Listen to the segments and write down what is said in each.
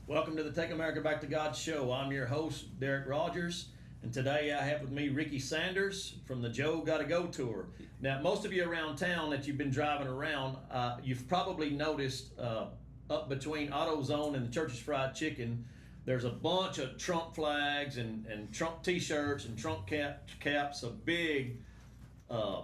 Welcome to the Take America Back to God show. I'm your host, Derek Rogers, and today I have with me Ricky Sanders from the Joe Gotta Go tour. Now, most of you around town that you've been driving around, you've probably noticed up between AutoZone and the Church's Fried Chicken, there's a bunch of Trump flags and Trump t-shirts and Trump caps, a big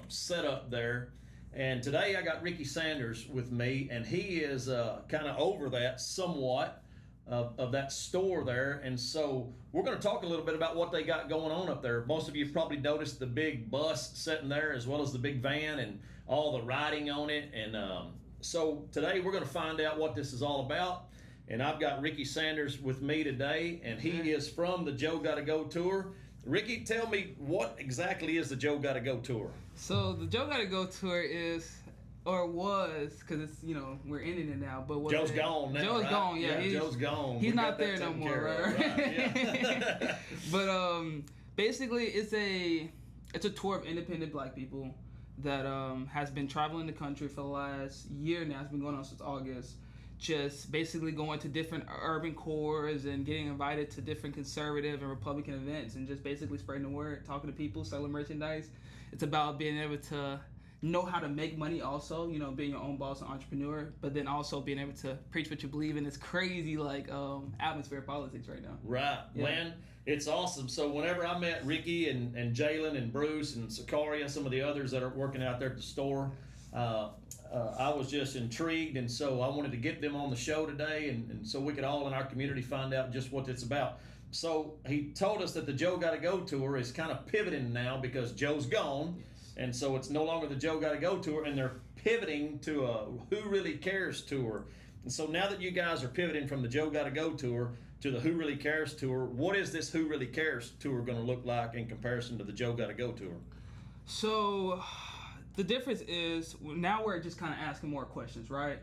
setup there. And today I got Ricky Sanders with me, and he is kind of over that somewhat. Of that store there, and so we're going to talk a little bit about what they got going on up there. Most of you have probably noticed the big bus sitting there, as well as the big van and all the writing on it. And so today we're going to find out what this is all about. And I've got Ricky Sanders with me today, and he is from the Joe Gotta Go tour. Ricky, tell me, what exactly is the Joe Gotta Go tour? So the Joe Gotta Go tour is, or was, because it's, we're ending it now. But Joe's gone now. Joe's right? gone. Yeah, Joe's gone. He's not there no more. Right? Yeah. But basically, it's a tour of independent Black people that has been traveling the country for the last year now. It's been going on since August. Just basically going to different urban cores and getting invited to different conservative and Republican events, and just basically spreading the word, talking to people, selling merchandise. It's about being able to know how to make money also, being your own boss and entrepreneur, but then also being able to preach what you believe in. This crazy atmosphere of politics right now. Right. Yeah. Man, it's awesome. So whenever I met Ricky and Jalen and Bruce and Sakaria, some of the others that are working out there at the store, I was just intrigued, and so I wanted to get them on the show today, and so we could all in our community find out just what it's about. So he told us that the Joe Gotta Go tour is kind of pivoting now because Joe's gone. Yes. And so it's no longer the Joe Gotta Go tour, and they're pivoting to a Who Really Cares tour. And so now that you guys are pivoting from the Joe Gotta Go tour to the Who Really Cares tour, what is this Who Really Cares tour going to look like in comparison to the Joe Gotta Go tour? So the difference is now we're just kind of asking more questions, right?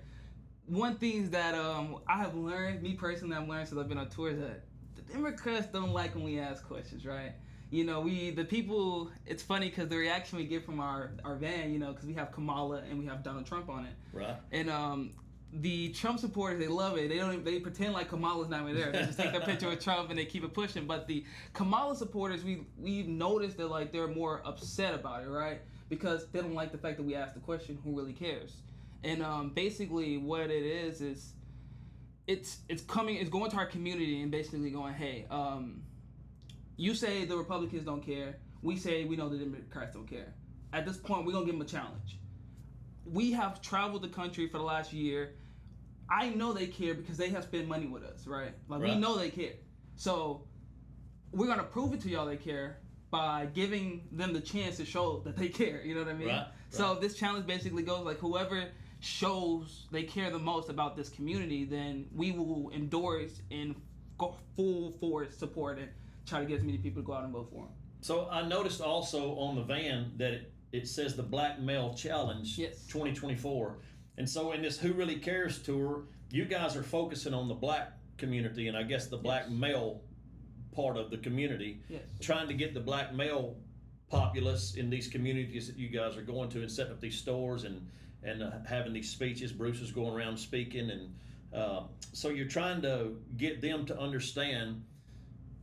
One thing that I have learned, me personally, I've learned since I've been on tours, that the Democrats don't like when we ask questions, right? The people, it's funny because the reaction we get from our van, because we have Kamala and we have Donald Trump on it. Right. And the Trump supporters, they love it. They pretend like Kamala's not even there. They just take their picture with Trump and they keep it pushing. But the Kamala supporters, we've noticed that they're more upset about it, right? Because they don't like the fact that we asked the question, who really cares? And basically what it is it's going to our community and basically going, hey, you say the Republicans don't care. We say we know the Democrats don't care. At this point, we're going to give them a challenge. We have traveled the country for the last year. I know they care because they have spent money with us, right? Right. We know they care. So we're going to prove it to y'all they care by giving them the chance to show that they care. You know what I mean? Right. So this challenge basically goes whoever shows they care the most about this community, then we will endorse and go full force support it. Try to get as many people to go out and vote for him. So I noticed also on the van that it says the Black Male Challenge 2024. And so in this Who Really Cares tour, you guys are focusing on the Black community and I guess the Black male part of the community, trying to get the Black male populace in these communities that you guys are going to and setting up these stores and having these speeches. Bruce is going around speaking. And so you're trying to get them to understand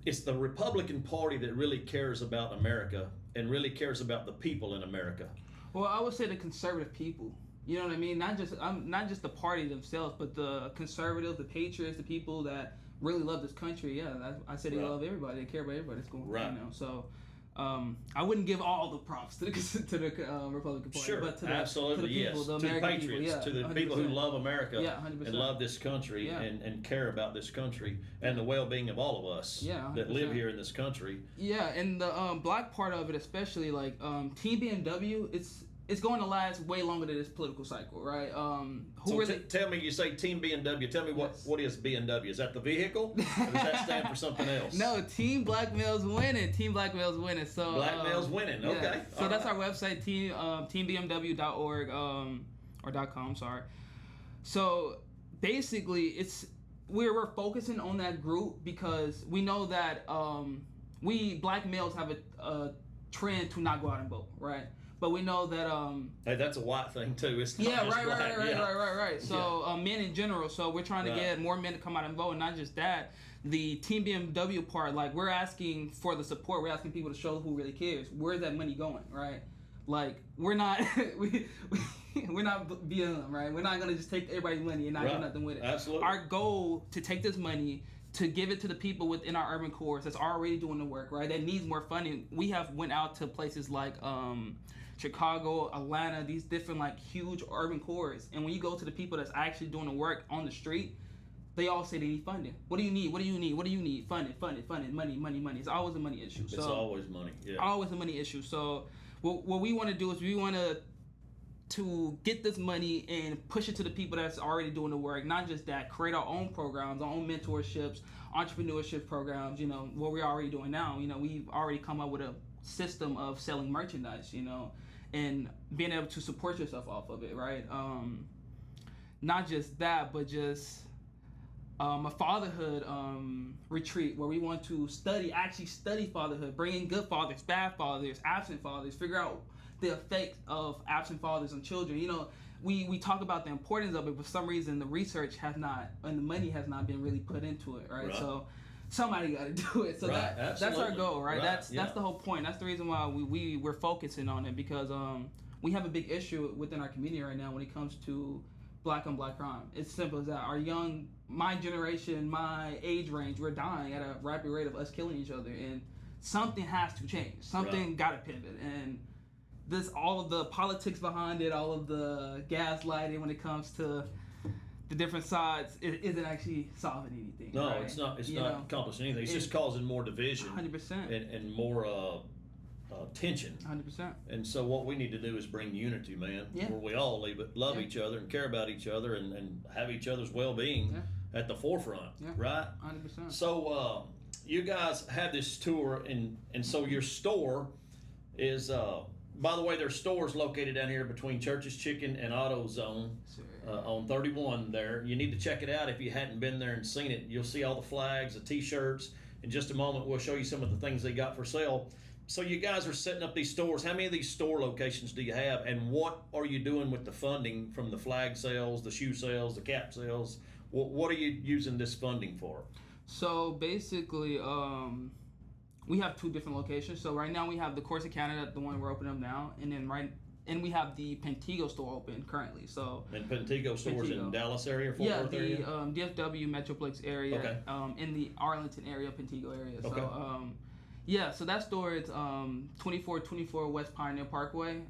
it's the Republican Party that really cares about America and really cares about the people in America. Well, I would say the conservative people. You know what I mean? Not just the party themselves, but the conservative, the patriots, the people that really love this country. Yeah, I say they love everybody. They care about everybody that's going. Right. So I wouldn't give all the props to the Republican Party, sure, but to absolutely, the people, the American to the patriots, people, to the 100%. People who love America 100%. and love this country and care about this country and the well-being of all of us that live here in this country. Yeah, and the Black part of it, especially TeamBMW, it's going to last way longer than this political cycle, right? Tell me, you say TeamBMW. Tell me what is BMW? Is that the vehicle? Or does that stand for something else? No, Team Black Males Winning. Team Black Males Winning. So Black Males Winning. Okay. Yeah. So that's our website, teambmw.org or .com. Sorry. So basically, we're focusing on that group because we know that we Black males have a trend to not go out and vote, right? But we know that Hey, that's a white thing too. It's not yeah, just right, black. right. So men in general. So we're trying to get more men to come out and vote, and not just that. The TeamBMW part, like we're asking for the support. We're asking people to show who really cares. Where's that money going, right? Like we're not we're not BLM, right? We're not gonna just take everybody's money and not do nothing with it. Absolutely. Our goal to take this money to give it to the people within our urban cores that's already doing the work, right? That needs more funding. We have went out to places like Chicago, Atlanta, these different like huge urban cores, and when you go to the people that's actually doing the work on the street, they all say they need funding. What do you need? What do you need? What do you need? Funding, money. It's always a money issue. It's always money. Yeah. Always a money issue. So what we want to do is we want to get this money and push it to the people that's already doing the work. Not just that, create our own programs, our own mentorships, entrepreneurship programs. You know what we're already doing now. You know we've already come up with a system of selling merchandise. You know, and being able to support yourself off of it, right? Not just that, but just a fatherhood retreat where we want to actually study fatherhood, bring in good fathers, bad fathers, absent fathers, figure out the effect of absent fathers on children. You know, we talk about the importance of it, but for some reason the research has not, and the money has not been really put into it, right? So somebody got to do it. So that's our goal, right? That's the whole point. That's the reason why we're focusing on it, because we have a big issue within our community right now when it comes to black on black crime. It's simple as that. My generation, my age range, we're dying at a rapid rate of us killing each other, and something has to change. Something got to pivot, and all of the politics behind it, all of the gaslighting when it comes to the different sides, it isn't actually solving anything. No, right? it's not. It's not accomplishing anything. It's just causing more division. 100%. And more tension. 100%. And so what we need to do is bring unity, man. Yeah. Where we all love each other and care about each other and have each other's well-being at the forefront. Yeah. Right. 100%. So you guys have this tour, and so your store is. By the way, there's stores located down here between Church's Chicken and AutoZone on 31 there. You need to check it out if you hadn't been there and seen it. You'll see all the flags, the T-shirts. In just a moment, we'll show you some of the things they got for sale. So you guys are setting up these stores. How many of these store locations do you have, and what are you doing with the funding from the flag sales, the shoe sales, the cap sales? What are you using this funding for? So basically, we have two different locations. So right now we have the Corsicana, the one we're opening up now, and then we have the Pantego store open currently. So and Pantego stores in Dallas area, Fort Worth area? Yeah, the DFW Metroplex area, okay. In the Arlington area, Pantego area. Okay. So so that store is 2424 West Pioneer Parkway.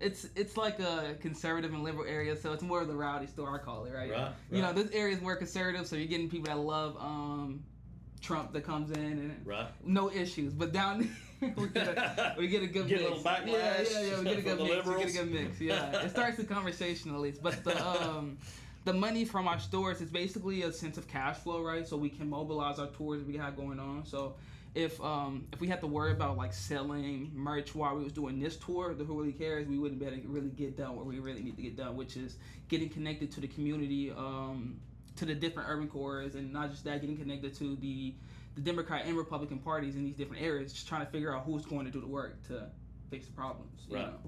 It's like a conservative and liberal area, so it's more of the rowdy store, I call it, right? Right. You know, this area is more conservative, so you're getting people that love Trump that comes in and no issues, but down there we get a good mix. A little backlash. Yeah, we get a good mix. We get a good mix. Yeah, it starts the conversation at least. But the money from our stores is basically a sense of cash flow, right? So we can mobilize our tours we have going on. So if we had to worry about like selling merch while we was doing this tour, Who Really Cares, we wouldn't be able to really get done what we really need to get done, which is getting connected to the community. To the different urban cores, and not just that, getting connected to the Democrat and Republican parties in these different areas, just trying to figure out who's going to do the work to fix the problems. You know?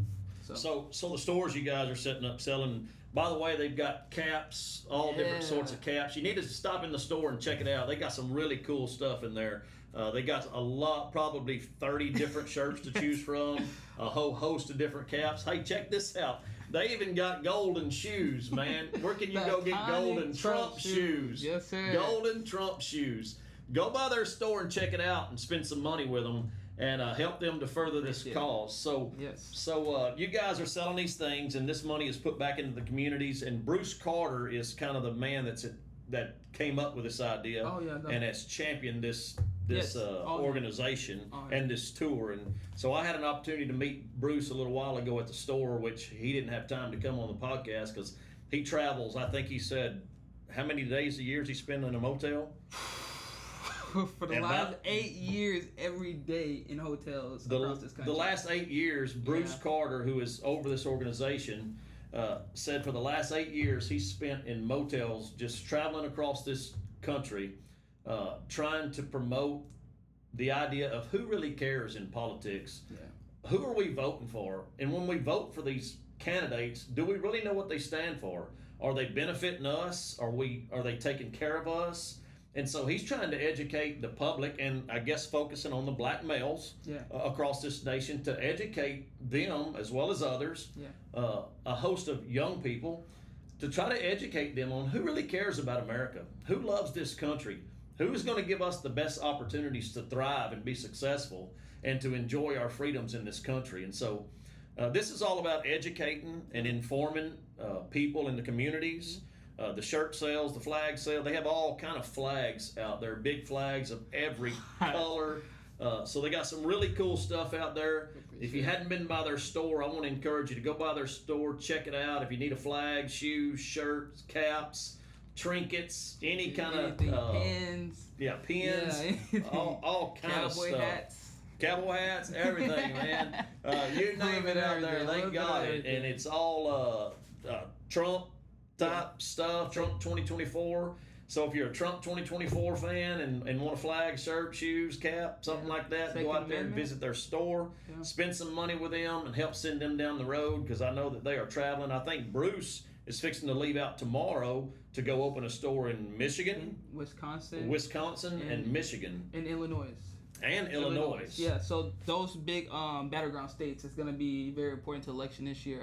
So the stores you guys are setting up selling. By the way, they've got caps, all different sorts of caps. You need to stop in the store and check it out. They got some really cool stuff in there. They got a lot, probably 30 different shirts to choose from, a whole host of different caps. Hey, check this out. They even got golden shoes, man. Where can you go get golden Trump shoes? Yes, sir. Golden Trump shoes. Go by their store and check it out and spend some money with them and help them to further this cause. So you guys are selling these things, and this money is put back into the communities. And Bruce Carter is kind of the man that came up with this idea and has championed this organization and this tour. And so I had an opportunity to meet Bruce a little while ago at the store, which he didn't have time to come on the podcast because he travels. I think he said, how many days a year is he spending in a motel? For the last 8 years, every day in hotels across this country. The last 8 years, Bruce Carter, who is over this organization, said for the last 8 years he's spent in motels just traveling across this country trying to promote the idea of who really cares in politics. who are we voting for? And when we vote for these candidates, do we really know what they stand for? Are they benefiting us? Are they taking care of us? And so he's trying to educate the public, and I guess focusing on the black males across this nation, to educate them as well as others, a host of young people, to try to educate them on who really cares about America, who loves this country, who is going to give us the best opportunities to thrive and be successful and to enjoy our freedoms in this country. And so this is all about educating and informing people in the communities. The shirt sales, the flag sale, they have all kind of flags out there, big flags of every color. So they got some really cool stuff out there. If you hadn't been by their store, I want to encourage you to go by their store, check it out. If you need a flag, shoes, shirts, caps, trinkets, any kind of pins. Pins, all kind of stuff. Cowboy hats, everything, man. You name it out there, they got it. And it's all Trump type stuff, Trump 2024. So if you're a Trump 2024 fan and want a flag, shirt, shoes, cap, something like that, go out there and visit their store, spend some money with them, and help send them down the road, because I know that they are traveling. I think Bruce is fixing to leave out tomorrow to go open a store in Michigan, Wisconsin, and Michigan, and Illinois. And Illinois. Yeah, so those big battleground states is going to be very important to election this year.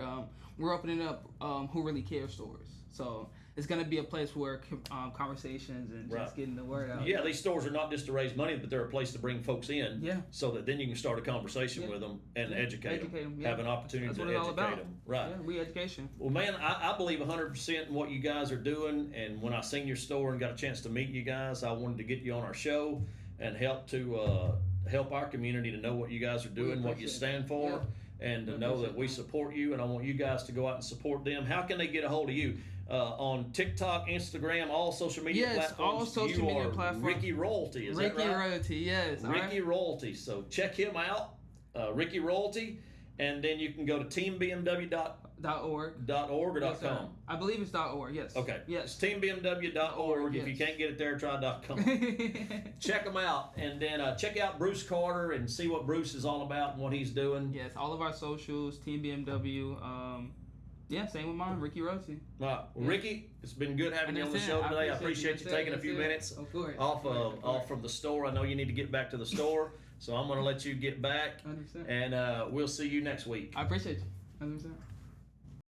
We're opening up Who Really Cares stores. So it's going to be a place where conversations and just getting the word out. Yeah, these stores are not just to raise money, but they're a place to bring folks in so that then you can start a conversation with them and educate them. Have an opportunity to educate them. Right. Yeah, re-education. Well, man, I believe 100% in what you guys are doing. And when I seen your store and got a chance to meet you guys, I wanted to get you on our show and help our community to know what you guys are doing, what you stand for, and to know that we support you. And I want you guys to go out and support them. How can they get a hold of you? On TikTok, Instagram, all social media platforms. All social media platforms. Ricky Royalty, is that right? Ricky Royalty, yes. Ricky Royalty. So check him out, Ricky Royalty, and then you can go to TeamBMW.org or .com. I believe it's .org. Yes. Okay. Yes. It's TeamBMW.org. If you can't get it there, try .com. Check them out, and then check out Bruce Carter and see what Bruce is all about and what he's doing. Yes, all of our socials, TeamBMW. Same with mine, Ricky Royalty. Well, Ricky, it's been good having you on the show today. I appreciate you taking a few minutes off from the store. I know you need to get back to the store, so I'm going to let you get back. 100%. And we'll see you next week. I appreciate you. 100%.